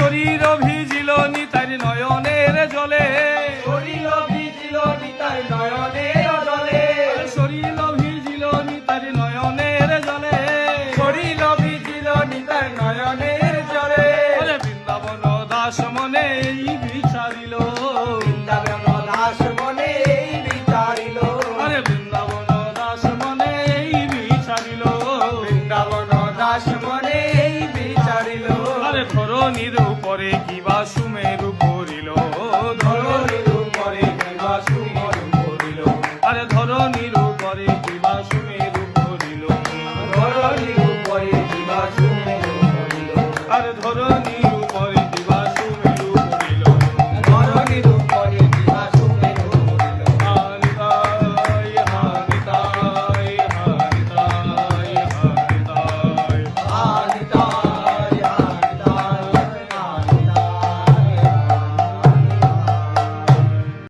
শরীর ভিজিল নিতার নয়নের জলে, শরীর ভিজিল নিতার নয়নের জলে, শরীর ভিজিল নিতার নয়নের জলে, শরীর ভিজিল নিতার নয়নের জলে। বৃন্দাবন দাস মনে এই বিচারিল, বৃন্দাবন দাস মনে এই বিচারিল, বৃন্দাবন দাস মনে এই বিচারিল, বৃন্দাবন দাস মনে এই বিচারিল। ধরণীর উপরে কিবা সুমেরু করিল,